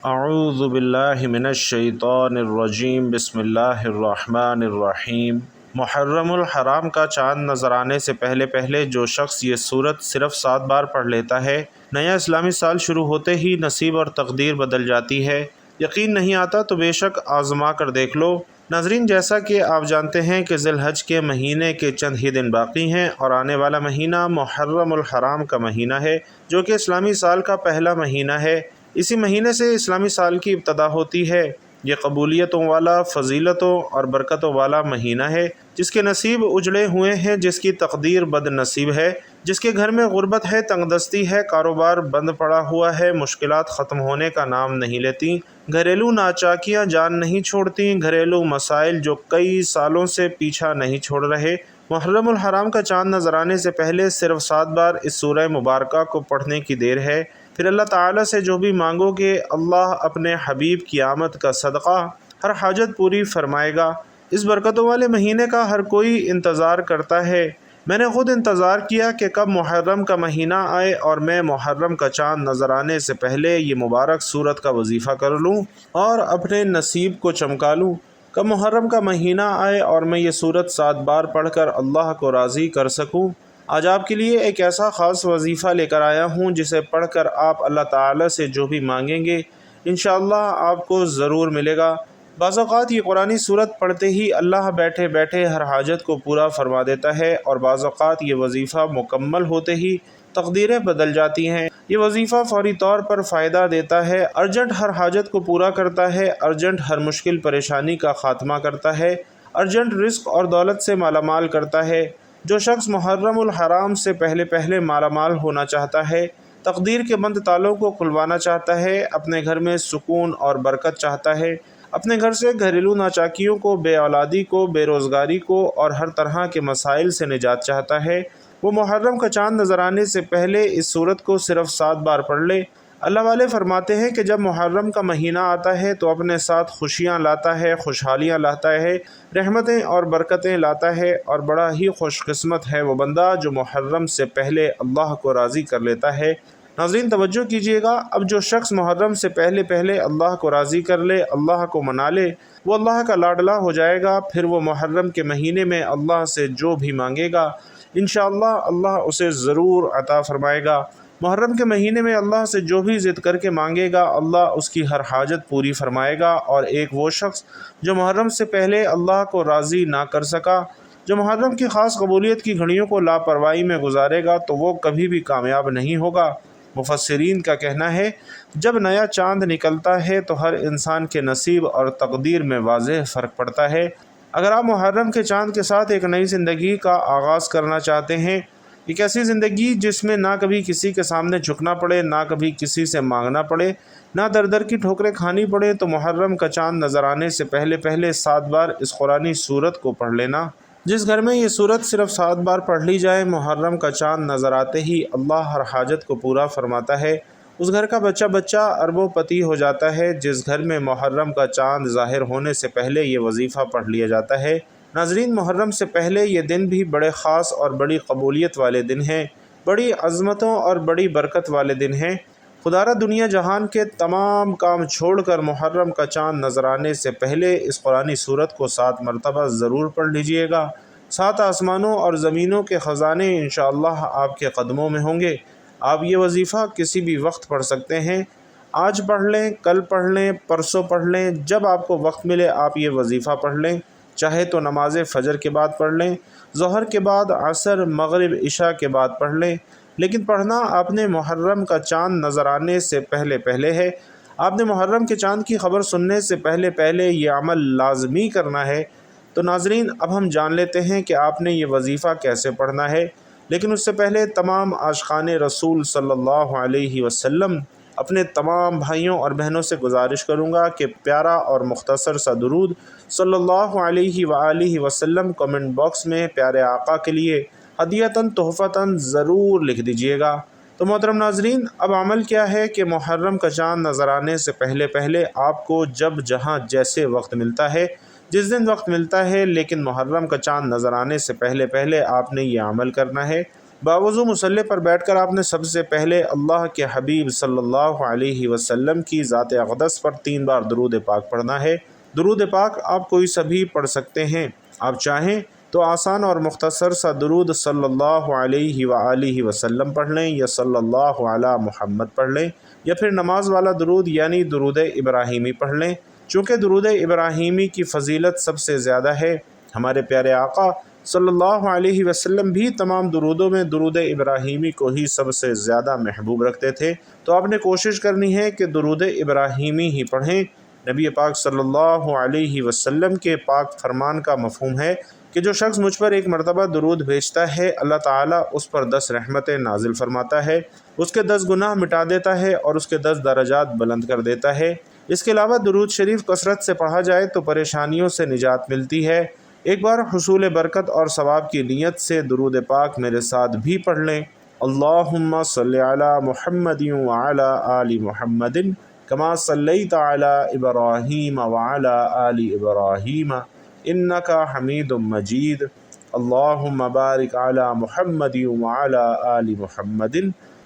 اعوذ باللہ من الشیطان الرجیم بسم اللہ الرحمن الرحیم۔ محرم الحرام کا چاند نظر آنے سے پہلے جو شخص یہ سورت صرف 7 بار پڑھ لیتا ہے، نیا اسلامی سال شروع ہوتے ہی نصیب اور تقدیر بدل جاتی ہے۔ یقین نہیں آتا تو بے شک آزما کر دیکھ لو۔ ناظرین، جیسا کہ آپ جانتے ہیں کہ ذی الحج کے مہینے کے چند ہی دن باقی ہیں اور آنے والا مہینہ محرم الحرام کا مہینہ ہے، جو کہ اسلامی سال کا پہلا مہینہ ہے۔ اسی مہینے سے اسلامی سال کی ابتدا ہوتی ہے۔ یہ قبولیتوں والا، فضیلتوں اور برکتوں والا مہینہ ہے، جس کے نصیب اجڑے ہوئے ہیں، جس کی تقدیر بد نصیب ہے، جس کے گھر میں غربت ہے، تنگ دستی ہے، کاروبار بند پڑا ہوا ہے، مشکلات ختم ہونے کا نام نہیں لیتی، گھریلو ناچاکیاں جان نہیں چھوڑتی، گھریلو مسائل جو کئی سالوں سے پیچھا نہیں چھوڑ رہے۔ محرم الحرام کا چاند نظر آنے سے پہلے صرف 7 بار اس سورہ مبارکہ کو پڑھنے کی دیر ہے۔ پھر اللہ تعالیٰ سے جو بھی مانگو گے، اللہ اپنے حبیب کی آمد کا صدقہ ہر حاجت پوری فرمائے گا۔ اس برکتوں والے مہینے کا ہر کوئی انتظار کرتا ہے۔ میں نے خود انتظار کیا کہ کب محرم کا مہینہ آئے اور میں محرم کا چاند نظر آنے سے پہلے یہ مبارک سورت کا وظیفہ کر لوں اور اپنے نصیب کو چمکا لوں۔ کب محرم کا مہینہ آئے اور میں یہ سورت 7 بار پڑھ کر اللہ کو راضی کر سکوں۔ آج آپ کے لیے ایک ایسا خاص وظیفہ لے کر آیا ہوں جسے پڑھ کر آپ اللہ تعالیٰ سے جو بھی مانگیں گے انشاءاللہ آپ کو ضرور ملے گا۔ بعض اوقات یہ قرآنی سورت پڑھتے ہی اللہ بیٹھے بیٹھے ہر حاجت کو پورا فرما دیتا ہے، اور بعض اوقات یہ وظیفہ مکمل ہوتے ہی تقدیریں بدل جاتی ہیں۔ یہ وظیفہ فوری طور پر فائدہ دیتا ہے، ارجنٹ ہر حاجت کو پورا کرتا ہے، ارجنٹ ہر مشکل پریشانی کا خاتمہ کرتا ہے، ارجنٹ رزق اور دولت سے مالا مال کرتا ہے۔ جو شخص محرم الحرام سے پہلے مالا مال ہونا چاہتا ہے، تقدیر کے بند تالوں کو کھلوانا چاہتا ہے، اپنے گھر میں سکون اور برکت چاہتا ہے، اپنے گھر سے گھریلو ناچاکیوں کو، بے اولادی کو، بے روزگاری کو اور ہر طرح کے مسائل سے نجات چاہتا ہے، وہ محرم کا چاند نظر آنے سے پہلے اس سورت کو صرف 7 بار پڑھ لے۔ اللہ والے فرماتے ہیں کہ جب محرم کا مہینہ آتا ہے تو اپنے ساتھ خوشیاں لاتا ہے، خوشحالیاں لاتا ہے، رحمتیں اور برکتیں لاتا ہے، اور بڑا ہی خوش قسمت ہے وہ بندہ جو محرم سے پہلے اللہ کو راضی کر لیتا ہے۔ ناظرین، توجہ کیجیے گا، اب جو شخص محرم سے پہلے اللہ کو راضی کر لے، اللہ کو منا لے، وہ اللہ کا لاڈلا ہو جائے گا۔ پھر وہ محرم کے مہینے میں اللہ سے جو بھی مانگے گا انشاءاللہ اللہ اسے ضرور عطا فرمائے گا۔ محرم کے مہینے میں اللہ سے جو بھی ضد کر کے مانگے گا اللہ اس کی ہر حاجت پوری فرمائے گا۔ اور ایک وہ شخص جو محرم سے پہلے اللہ کو راضی نہ کر سکا، جو محرم کی خاص قبولیت کی گھڑیوں کو لاپرواہی میں گزارے گا، تو وہ کبھی بھی کامیاب نہیں ہوگا۔ مفسرین کا کہنا ہے، جب نیا چاند نکلتا ہے تو ہر انسان کے نصیب اور تقدیر میں واضح فرق پڑتا ہے۔ اگر آپ محرم کے چاند کے ساتھ ایک نئی زندگی کا آغاز کرنا چاہتے ہیں، ایک ایسی زندگی جس میں نہ کبھی کسی کے سامنے جھکنا پڑے، نہ کبھی کسی سے مانگنا پڑے، نہ در در کی ٹھوکریں کھانی پڑے، تو محرم کا چاند نظر آنے سے پہلے 7 بار اس قرآنی سورت کو پڑھ لینا۔ جس گھر میں یہ سورت صرف 7 بار پڑھ لی جائے، محرم کا چاند نظر آتے ہی اللہ ہر حاجت کو پورا فرماتا ہے۔ اس گھر کا بچہ اربوں پتی ہو جاتا ہے۔ جس گھر میں محرم کا چاند ظاہر ہونے سے پہلے یہ وظیفہ پڑھ لیا جاتا ہے۔ ناظرین، محرم سے پہلے یہ دن بھی بڑے خاص اور بڑی قبولیت والے دن ہیں، بڑی عظمتوں اور بڑی برکت والے دن ہیں۔ خدا را دنیا جہان کے تمام کام چھوڑ کر محرم کا چاند نظر آنے سے پہلے اس قرآنی سورت کو 7 مرتبہ ضرور پڑھ لیجئے گا۔ 7 آسمانوں اور زمینوں کے خزانے انشاءاللہ آپ کے قدموں میں ہوں گے۔ آپ یہ وظیفہ کسی بھی وقت پڑھ سکتے ہیں۔ آج پڑھ لیں، کل پڑھ لیں، پرسوں پڑھ لیں، جب آپ کو وقت ملے آپ یہ وظیفہ پڑھ لیں۔ چاہے تو نماز فجر کے بعد پڑھ لیں، ظہر کے بعد، عصر، مغرب، عشاء کے بعد پڑھ لیں، لیکن پڑھنا آپ نے محرم کا چاند نظر آنے سے پہلے ہے۔ آپ نے محرم کے چاند کی خبر سننے سے پہلے یہ عمل لازمی کرنا ہے۔ تو ناظرین، اب ہم جان لیتے ہیں کہ آپ نے یہ وظیفہ کیسے پڑھنا ہے، لیکن اس سے پہلے تمام عاشقان رسول صلی اللہ علیہ وسلم، اپنے تمام بھائیوں اور بہنوں سے گزارش کروں گا کہ پیارا اور مختصر سا درود صلی اللہ علیہ وآلہ وسلم کمنٹ باکس میں پیارے آقا کے لیے ہدیتاً تحفتاً ضرور لکھ دیجئے گا۔ تو محترم ناظرین، اب عمل کیا ہے کہ محرم کا چاند نظر آنے سے پہلے آپ کو جب جہاں جیسے وقت ملتا ہے، جس دن وقت ملتا ہے، لیکن محرم کا چاند نظر آنے سے پہلے آپ نے یہ عمل کرنا ہے۔ باوضو مصلی پر بیٹھ کر آپ نے سب سے پہلے اللہ کے حبیب صلی اللہ علیہ وسلم کی ذات اقدس پر 3 بار درود پاک پڑھنا ہے۔ درود پاک آپ کوئی سبھی پڑھ سکتے ہیں، آپ چاہیں تو آسان اور مختصر سا درود صلی اللہ علیہ وآلہ وسلم پڑھ لیں یا صلی اللہ علی محمد پڑھ لیں، یا پھر نماز والا درود یعنی درود ابراہیمی پڑھ لیں۔ چونکہ درود ابراہیمی کی فضیلت سب سے زیادہ ہے، ہمارے پیارے آقا صلی اللہ علیہ وسلم بھی تمام درودوں میں درود ابراہیمی کو ہی سب سے زیادہ محبوب رکھتے تھے، تو آپ نے کوشش کرنی ہے کہ درود ابراہیمی ہی پڑھیں۔ نبی پاک صلی اللہ علیہ وسلم کے پاک فرمان کا مفہوم ہے کہ جو شخص مجھ پر 1 مرتبہ درود بھیجتا ہے، اللہ تعالیٰ اس پر 10 رحمتیں نازل فرماتا ہے، اس کے 10 گناہ مٹا دیتا ہے اور اس کے 10 درجات بلند کر دیتا ہے۔ اس کے علاوہ درود شریف کثرت سے پڑھا جائے تو پریشانیوں سے نجات ملتی ہے۔ ایک بار حصول برکت اور ثواب کی نیت سے درود پاک میرے ساتھ بھی پڑھ لیں۔ اللہم صلی علی محمد وعلی آل محمد کما صلیت علی ابراہیم وعلی آل ابراہیم انک حمید مجید۔ اللہم بارک علی محمد وعلی آل محمد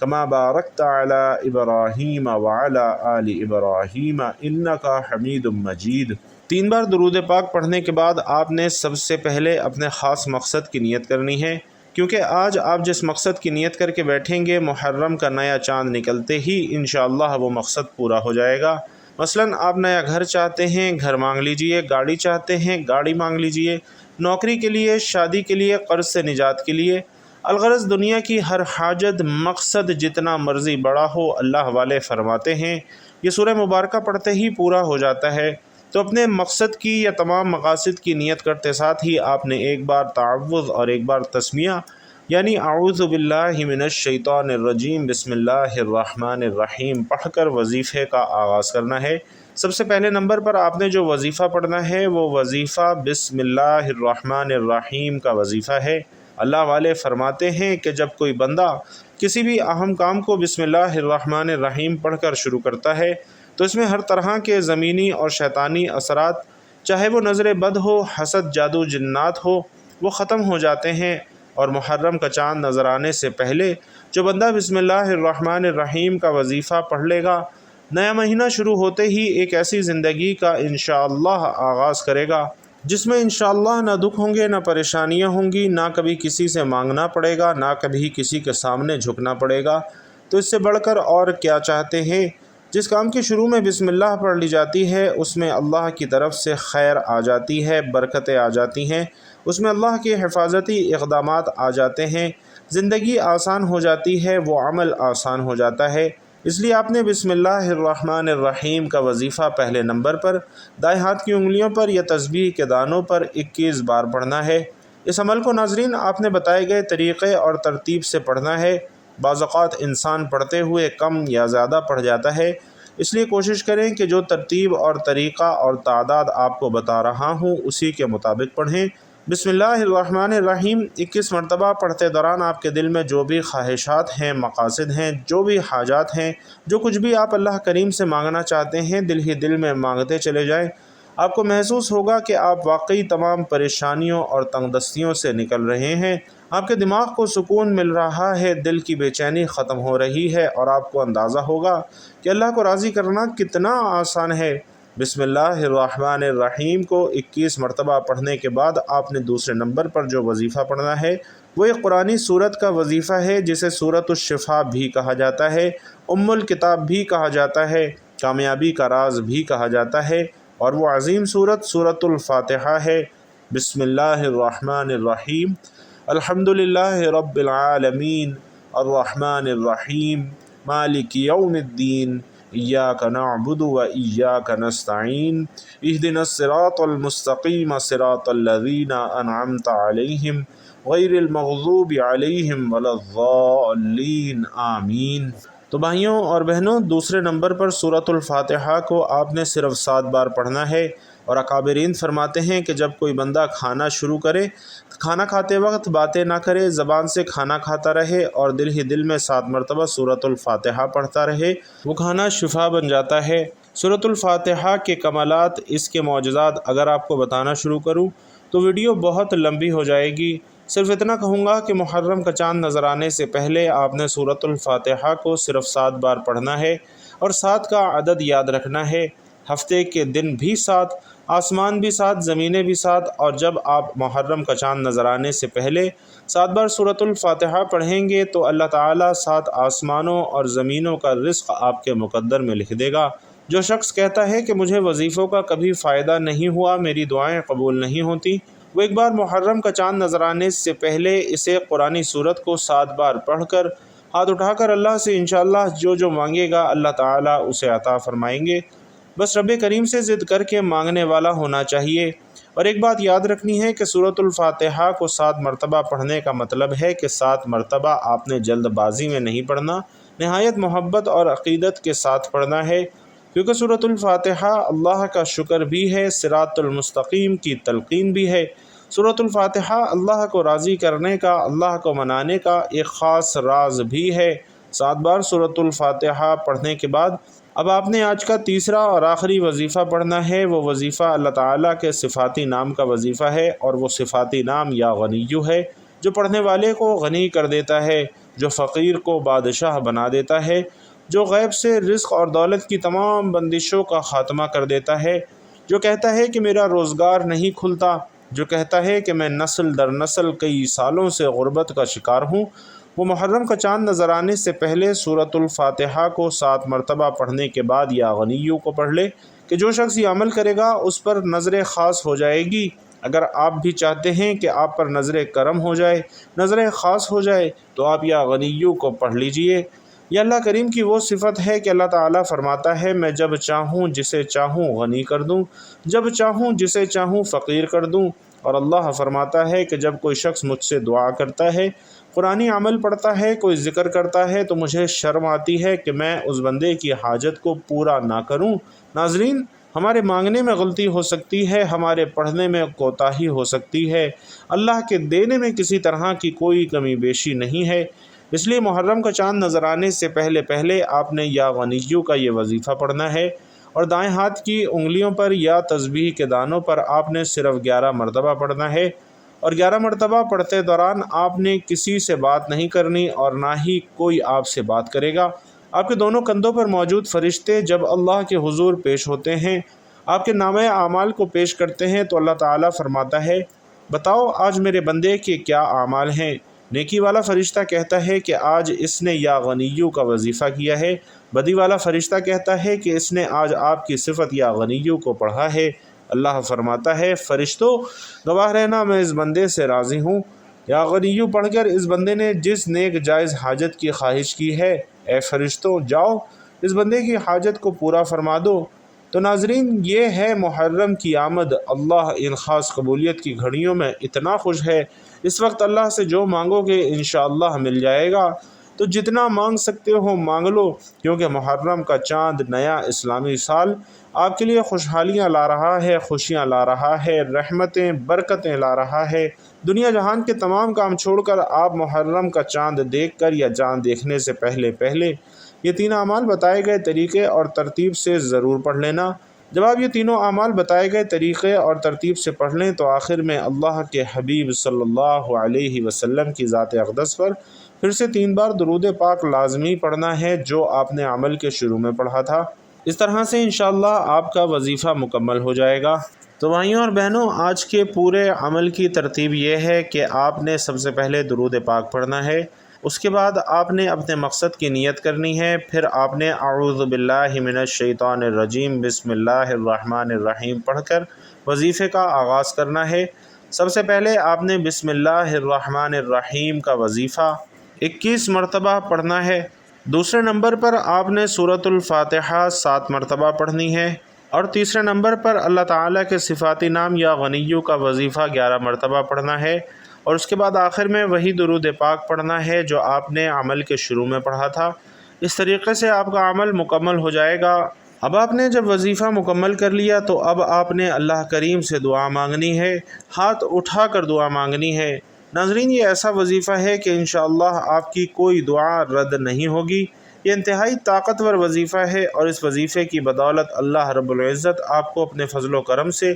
کما بارکت علی ابراہیم وعلی آل ابراہیم انک حمید مجید۔ 3 بار درود پاک پڑھنے کے بعد آپ نے سب سے پہلے اپنے خاص مقصد کی نیت کرنی ہے، کیونکہ آج آپ جس مقصد کی نیت کر کے بیٹھیں گے، محرم کا نیا چاند نکلتے ہی انشاءاللہ وہ مقصد پورا ہو جائے گا۔ مثلاً آپ نیا گھر چاہتے ہیں، گھر مانگ لیجئے، گاڑی چاہتے ہیں، گاڑی مانگ لیجئے، نوکری کے لیے، شادی کے لیے، قرض سے نجات کے لیے، الغرض دنیا کی ہر حاجت مقصد جتنا مرضی بڑا ہو، اللہ والے فرماتے ہیں یہ سورہ مبارکہ پڑھتے ہی پورا ہو جاتا ہے۔ تو اپنے مقصد کی یا تمام مقاصد کی نیت کرتے ساتھ ہی آپ نے 1 بار تعوذ اور 1 بار تسمیہ یعنی اعوذ باللہ من الشیطان الرجیم بسم اللہ الرحمن الرحیم پڑھ کر وظیفے کا آغاز کرنا ہے۔ سب سے پہلے نمبر پر آپ نے جو وظیفہ پڑھنا ہے وہ وظیفہ بسم اللہ الرحمن الرحیم کا وظیفہ ہے۔ اللہ والے فرماتے ہیں کہ جب کوئی بندہ کسی بھی اہم کام کو بسم اللہ الرحمن الرحیم پڑھ کر شروع کرتا ہے تو اس میں ہر طرح کے زمینی اور شیطانی اثرات، چاہے وہ نظر بد ہو، حسد، جادو، جنات ہو، وہ ختم ہو جاتے ہیں۔ اور محرم کا چاند نظر آنے سے پہلے جو بندہ بسم اللہ الرحمن الرحیم کا وظیفہ پڑھ لے گا، نیا مہینہ شروع ہوتے ہی ایک ایسی زندگی کا انشاءاللہ آغاز کرے گا جس میں انشاءاللہ نہ دکھ ہوں گے، نہ پریشانیاں ہوں گی، نہ کبھی کسی سے مانگنا پڑے گا، نہ کبھی کسی کے سامنے جھکنا پڑے گا۔ تو اس سے بڑھ کر اور کیا چاہتے ہیں؟ جس کام کے شروع میں بسم اللہ پڑھ لی جاتی ہے اس میں اللہ کی طرف سے خیر آ جاتی ہے، برکتیں آ جاتی ہیں، اس میں اللہ کے حفاظتی اقدامات آ جاتے ہیں، زندگی آسان ہو جاتی ہے، وہ عمل آسان ہو جاتا ہے۔ اس لیے آپ نے بسم اللہ الرحمن الرحیم کا وظیفہ پہلے نمبر پر دائیں ہاتھ کی انگلیوں پر یا تسبیح کے دانوں پر 21 بار پڑھنا ہے۔ اس عمل کو ناظرین آپ نے بتائے گئے طریقے اور ترتیب سے پڑھنا ہے۔ بعض اوقات انسان پڑھتے ہوئے کم یا زیادہ پڑھ جاتا ہے، اس لیے کوشش کریں کہ جو ترتیب اور طریقہ اور تعداد آپ کو بتا رہا ہوں اسی کے مطابق پڑھیں۔ بسم اللہ الرحمن الرحیم 21 مرتبہ پڑھتے دوران آپ کے دل میں جو بھی خواہشات ہیں، مقاصد ہیں، جو بھی حاجات ہیں، جو کچھ بھی آپ اللہ کریم سے مانگنا چاہتے ہیں، دل ہی دل میں مانگتے چلے جائیں۔ آپ کو محسوس ہوگا کہ آپ واقعی تمام پریشانیوں اور تنگ دستیوں سے نکل رہے ہیں، آپ کے دماغ کو سکون مل رہا ہے، دل کی بے چینی ختم ہو رہی ہے اور آپ کو اندازہ ہوگا کہ اللہ کو راضی کرنا کتنا آسان ہے۔ بسم اللہ الرحمن الرحیم کو 21 مرتبہ پڑھنے کے بعد آپ نے دوسرے نمبر پر جو وظیفہ پڑھنا ہے وہ ایک قرآنی سورت کا وظیفہ ہے جسے سورۃ الشفاء بھی کہا جاتا ہے، الکتاب بھی کہا جاتا ہے، کامیابی کا راز بھی کہا جاتا ہے، اور وہ عظیم سورت سورۃ الفاتحہ ہے۔ بسم اللہ الرحمن الرحیم الحمدللہ رب العالمین الرحمن الرحیم مالک یوم الدین ایاک نعبد و ایاک نستعین اہدنا الصراط المستقیم صراط الذین انعمت علیہم غیر المغضوب علیہم ولا الضالین آمین۔ تو بھائیوں اور بہنوں، دوسرے نمبر پر سورۃ الفاتحہ کو آپ نے صرف 7 بار پڑھنا ہے، اور اکابرین فرماتے ہیں کہ جب کوئی بندہ کھانا شروع کرے، کھانا کھاتے وقت باتیں نہ کرے، زبان سے کھانا کھاتا رہے اور دل ہی دل میں 7 مرتبہ سورۃ الفاتحہ پڑھتا رہے، وہ کھانا شفا بن جاتا ہے۔ سورۃ الفاتحہ کے کمالات، اس کے معجزات اگر آپ کو بتانا شروع کروں تو ویڈیو بہت لمبی ہو جائے گی۔ صرف اتنا کہوں گا کہ محرم کا چاند نظر آنے سے پہلے آپ نے سورۃ الفاتحہ کو صرف 7 بار پڑھنا ہے اور 7 کا عدد یاد رکھنا ہے۔ ہفتے کے دن بھی 7، آسمان بھی 7، زمینیں بھی 7، اور جب آپ محرم کا چاند نظر آنے سے پہلے 7 بار سورۃ الفاتحہ پڑھیں گے تو اللہ تعالیٰ 7 آسمانوں اور زمینوں کا رزق آپ کے مقدر میں لکھ دے گا۔ جو شخص کہتا ہے کہ مجھے وظیفوں کا کبھی فائدہ نہیں ہوا، میری دعائیں قبول نہیں ہوتی، وہ ایک بار محرم کا چاند نظر آنے سے پہلے اسے قرآنی سورت کو 7 بار پڑھ کر ہاتھ اٹھا کر اللہ سے انشاءاللہ جو مانگے گا اللہ تعالیٰ اسے عطا فرمائیں گے۔ بس رب کریم سے ضد کر کے مانگنے والا ہونا چاہیے۔ اور ایک بات یاد رکھنی ہے کہ سورۃ الفاتحہ کو 7 مرتبہ پڑھنے کا مطلب ہے کہ 7 مرتبہ آپ نے جلد بازی میں نہیں پڑھنا، نہایت محبت اور عقیدت کے ساتھ پڑھنا ہے، کیونکہ سورۃ الفاتحہ اللہ کا شکر بھی ہے، صراط المستقیم کی تلقین بھی ہے۔ سورۃ الفاتحہ اللہ کو راضی کرنے کا، اللہ کو منانے کا ایک خاص راز بھی ہے۔ 7 بار سورۃ الفاتحہ پڑھنے کے بعد اب آپ نے آج کا تیسرا اور آخری وظیفہ پڑھنا ہے۔ وہ وظیفہ اللہ تعالیٰ کے صفاتی نام کا وظیفہ ہے، اور وہ صفاتی نام یا غنیو ہے، جو پڑھنے والے کو غنی کر دیتا ہے، جو فقیر کو بادشاہ بنا دیتا ہے، جو غیب سے رزق اور دولت کی تمام بندشوں کا خاتمہ کر دیتا ہے، جو کہتا ہے کہ میرا روزگار نہیں کھلتا، جو کہتا ہے کہ میں نسل در نسل کئی سالوں سے غربت کا شکار ہوں، وہ محرم کا چاند نظر آنے سے پہلے سورۃ الفاتحہ کو 7 مرتبہ پڑھنے کے بعد یا غنیو کو پڑھ لے کہ جو شخص یہ عمل کرے گا اس پر نظر خاص ہو جائے گی۔ اگر آپ بھی چاہتے ہیں کہ آپ پر نظر کرم ہو جائے، نظر خاص ہو جائے، تو آپ یا غنیو کو پڑھ لیجئے۔ یہ اللہ کریم کی وہ صفت ہے کہ اللہ تعالیٰ فرماتا ہے میں جب چاہوں جسے چاہوں غنی کر دوں، جب چاہوں جسے چاہوں فقیر کر دوں۔ اور اللہ فرماتا ہے کہ جب کوئی شخص مجھ سے دعا کرتا ہے، قرآنی عمل پڑھتا ہے، کوئی ذکر کرتا ہے، تو مجھے شرم آتی ہے کہ میں اس بندے کی حاجت کو پورا نہ کروں۔ ناظرین، ہمارے مانگنے میں غلطی ہو سکتی ہے، ہمارے پڑھنے میں کوتاہی ہو سکتی ہے، اللہ کے دینے میں کسی طرح کی کوئی کمی بیشی نہیں ہے۔ اس لیے محرم کا چاند نظر آنے سے پہلے آپ نے یا غنیو کا یہ وظیفہ پڑھنا ہے، اور دائیں ہاتھ کی انگلیوں پر یا تسبیح کے دانوں پر آپ نے صرف 11 مرتبہ پڑھنا ہے، اور 11 مرتبہ پڑھتے دوران آپ نے کسی سے بات نہیں کرنی اور نہ ہی کوئی آپ سے بات کرے گا۔ آپ کے دونوں کندھوں پر موجود فرشتے جب اللہ کے حضور پیش ہوتے ہیں، آپ کے نامہ اعمال کو پیش کرتے ہیں، تو اللہ تعالیٰ فرماتا ہے بتاؤ آج میرے بندے کے کیا اعمال ہیں؟ نیکی والا فرشتہ کہتا ہے کہ آج اس نے یا غنیو کا وظیفہ کیا ہے۔ بدی والا فرشتہ کہتا ہے کہ اس نے آج آپ کی صفت یا غنیو کو پڑھا ہے۔ اللہ فرماتا ہے فرشتوں گواہ رہنا میں اس بندے سے راضی ہوں۔ یا غنیو پڑھ کر اس بندے نے جس نیک جائز حاجت کی خواہش کی ہے، اے فرشتوں جاؤ اس بندے کی حاجت کو پورا فرما دو۔ تو ناظرین، یہ ہے محرم کی آمد۔ اللہ ان خاص قبولیت کی گھڑیوں میں اتنا خوش ہے، اس وقت اللہ سے جو مانگو گے انشاءاللہ مل جائے گا۔ تو جتنا مانگ سکتے ہو مانگ لو، کیونکہ محرم کا چاند نیا اسلامی سال آپ کے لیے خوشحالیاں لا رہا ہے، خوشیاں لا رہا ہے، رحمتیں برکتیں لا رہا ہے۔ دنیا جہان کے تمام کام چھوڑ کر آپ محرم کا چاند دیکھ کر یا چاند دیکھنے سے پہلے یہ 3 اعمال بتائے گئے طریقے اور ترتیب سے ضرور پڑھ لینا۔ جب آپ یہ تینوں اعمال بتائے گئے طریقے اور ترتیب سے پڑھ لیں تو آخر میں اللہ کے حبیب صلی اللہ علیہ وسلم کی ذات اقدس پر پھر سے 3 بار درود پاک لازمی پڑھنا ہے، جو آپ نے عمل کے شروع میں پڑھا تھا۔ اس طرح سے انشاءاللہ آپ کا وظیفہ مکمل ہو جائے گا۔ تو بھائیوں اور بہنوں، آج کے پورے عمل کی ترتیب یہ ہے کہ آپ نے سب سے پہلے درود پاک پڑھنا ہے، اس کے بعد آپ نے اپنے مقصد کی نیت کرنی ہے، پھر آپ نے اعوذ باللہ من الشیطان الرجیم بسم اللہ الرحمن الرحیم پڑھ کر وظیفے کا آغاز کرنا ہے۔ سب سے پہلے آپ نے بسم اللہ الرحمن الرحیم کا وظیفہ 21 مرتبہ پڑھنا ہے۔ دوسرے نمبر پر آپ نے سورۃ الفاتحہ 7 مرتبہ پڑھنی ہے، اور تیسرے نمبر پر اللہ تعالیٰ کے صفاتی نام یا غنیو کا وظیفہ 11 مرتبہ پڑھنا ہے، اور اس کے بعد آخر میں وہی درود پاک پڑھنا ہے جو آپ نے عمل کے شروع میں پڑھا تھا۔ اس طریقے سے آپ کا عمل مکمل ہو جائے گا۔ اب آپ نے جب وظیفہ مکمل کر لیا تو اب آپ نے اللہ کریم سے دعا مانگنی ہے، ہاتھ اٹھا کر دعا مانگنی ہے۔ ناظرین، یہ ایسا وظیفہ ہے کہ انشاءاللہ آپ کی کوئی دعا رد نہیں ہوگی۔ یہ انتہائی طاقتور وظیفہ ہے، اور اس وظیفے کی بدولت اللہ رب العزت آپ کو اپنے فضل و کرم سے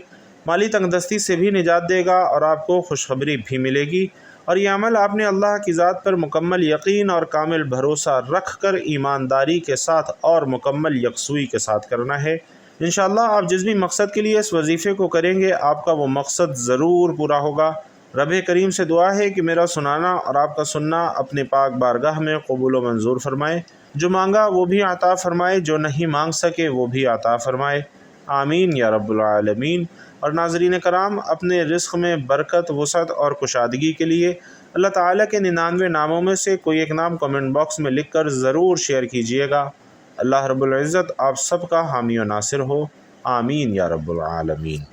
مالی تنگ دستی سے بھی نجات دے گا، اور آپ کو خوشخبری بھی ملے گی، اور یہ عمل آپ نے اللہ کی ذات پر مکمل یقین اور کامل بھروسہ رکھ کر ایمانداری کے ساتھ اور مکمل یکسوئی کے ساتھ کرنا ہے۔ انشاءاللہ آپ جس بھی مقصد کے لیے اس وظیفے کو کریں گے آپ کا وہ مقصد ضرور پورا ہوگا۔ رب کریم سے دعا ہے کہ میرا سنانا اور آپ کا سننا اپنے پاک بارگاہ میں قبول و منظور فرمائے۔ جو مانگا وہ بھی عطا فرمائے، جو نہیں مانگ سکے وہ بھی عطا فرمائے، آمین یا رب العالمین۔ اور ناظرین کرام، اپنے رزق میں برکت، وسعت اور کشادگی کے لیے اللہ تعالیٰ کے 99 ناموں میں سے کوئی ایک نام کمنٹ باکس میں لکھ کر ضرور شیئر کیجیے گا۔ اللہ رب العزت آپ سب کا حامی و ناصر ہو، آمین یا رب العالمین۔